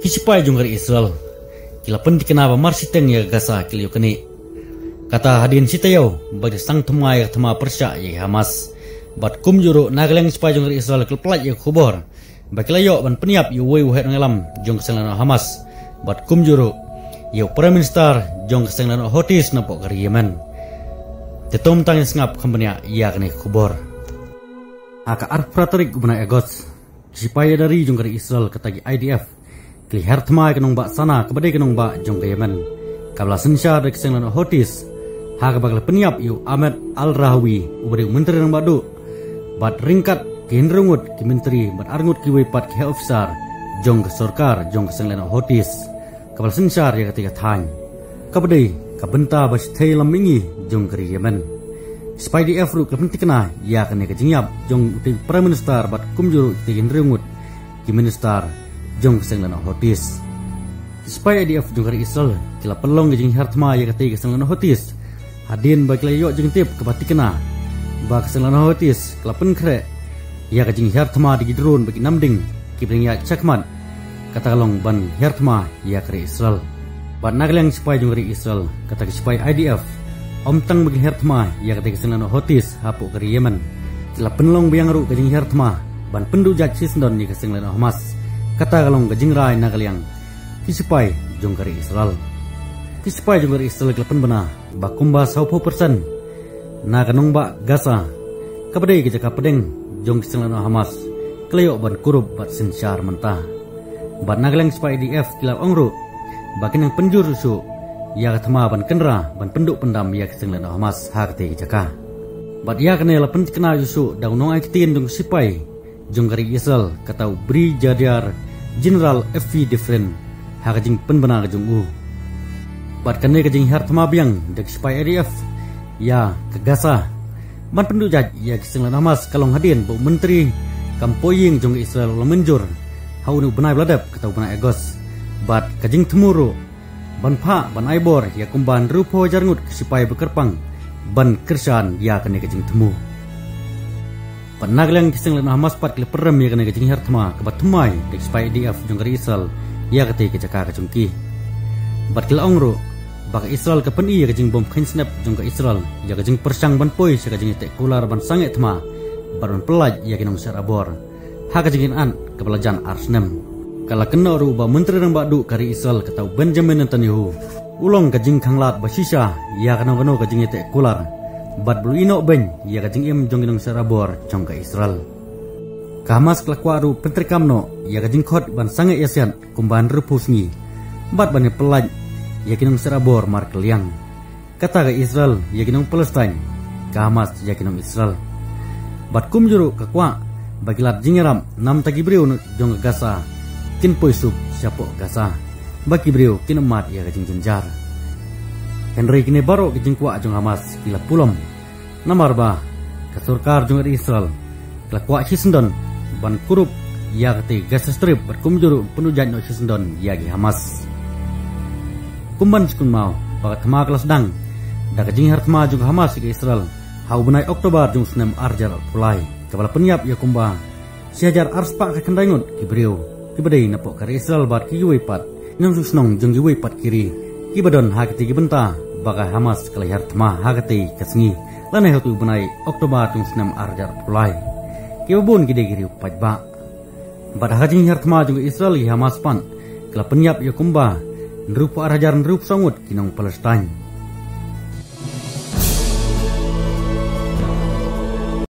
Kisipai jungkari Israel. Kila pendi kenapa marsiteng ya gasa kiliu keni. Kata hadin sitayau bagi sang tumai tama persya ya Hamas. Bat kum juru nageleng sipai jungkari Israel kelplat ya kubor. Bagi layo ban peniap yu wei wuhet ngalam jong kesenglano Hamas. Bat kum juru yu Prime Minister jong kesenglano Houthis napok kari Yemen. Tetom tangin sengap kembanya ya keni kubor. Aka arpratorik gubna egots. Kisipai dari jungkari Israel ketagi IDF. Lihat temai kenong bak sana kepada kenong bak jong ke Yemen. Kabla sensya dari kesenglano Houthis. Hak bakal peniap yu Ahmed Al-Rahawi ubari menteri nang badu. Bat ringkat kinrungut ki menteri bat arngut ki wepat ki officer jong ke sorkar jong kesenglano Houthis. Kabla sensya ya ketika tanya. Kabadai kabenta bas tei lamingi jong ke Yemen. Spy di Afru kepentikna ya kene kejingyap jong uti Prime Minister bat kumjuru ki kinrungut ki minister jong kesenglano Houthis. Supaya IDF jong kari Israel kila pelong jeng hartma ya kati kesenglano Houthis. Hadin bagi layo jeng tip kepatikena. Ba kesenglano Houthis kila penkre ya kajeng hartma di gidrun bagi namding kibring ya cakmat kata kalong ban hartma ya kari Israel. Bat nagleng supaya jong kari Israel kata supaya IDF omtang bagi hartma ya kati kesenglano Houthis hapuk kari Yemen. Kila penlong biang ru kajeng hartma ban pendu jak sisndon ni kesenglano Hamas. Kata kalong gajing rai nagaliang kisipai jong kari Israel. Kisipai jong kari Israel kelapan bena bakumba 90% na kanong ba Gaza kabadai kita kapedeng jong kesenglano Hamas keleyok ban kurub bat sensyar mentah bat nagaliang sipai IDF kilap ongru bakin yang penjur su ya katama ban kendra ban penduk pendam ya kesenglano Hamas hakti jaka bat ya kene lapen kena yusu daunong aikitin jong sipai jong kari Israel katau Brigadier General F.V. Different hakajing penbenar jong u. Bat kene kajing hartama biang dek supaya IDF ya ke Gaza. Man pendujaj ya kesenglano Hamas kalong hadin bu menteri kampoying jong Israel ulah menjur. Haunu benai beladap katau benai egos. Bat kajing temuru ban pa ban aibor ya kumban rupo jarngut supaya bekerpang ban kersan ya kene kajing temu. Panaglang kesenglano Hamas pat kle perem ya kena kajing hartma kebat tumai dek supaya IDF jong kari Israel ya kati kejaka kajungki. Bat kila ongro baka Israel kapeni ya kajing bom kain snap jong ke Israel ya kajing persang ban poi sa kajing tek kular ban sange tma baron pelaj ya kinong sarabor ha kajing an kebelajan arsnem kala kena ru ba menteri nang badu kari Israel katau Benjamin Netanyahu ulong kajing kanglat basisha ya kanong kajing tek kular bat bulu ino ben ya kajing im jong inong sarabor jong ke Israel. Kamas kelakwaru pentrikamno ya kajing khot ban sange yasian kumban rupusngi bat ban pelaj ya kinong sarabor mar keliang kata ke Israel ya kinong Palestine kamas ya kinong Israel bat kumjuru kakwa bagilat jingeram nam tagibriu jong ke Gaza kin poisub siapo Gaza bagi briu kinemat ya kajing jenjar. Henry kini baru kejing kuat jong Hamas kila pulom namar ba kasurkar jong Israel kila kuat Hisendon ban kurup ya kati Gaza Strip berkumjuru penujan no Hisendon ya gi Hamas kumban sekun mau bakat kema kelas dang da kejing hartma jong Hamas ke Israel hau benai Oktober jong senem arjar pulai kepala penyap ya kumba siajar arspa ke kendangut kibriu kibadai napok kari Israel bat ki yuipat nyong susnong jong yuipat kiri Kibadon hakati gibenta baka Hamas kelihar tma hakati kesngi lana hatu benai Oktober tung senam arjar pulai kibabun gede giri pajba bad hakati har tma juga Israel Hamas pan kala penyap ya kumba nrup arjar nrup sangut kinong Palestine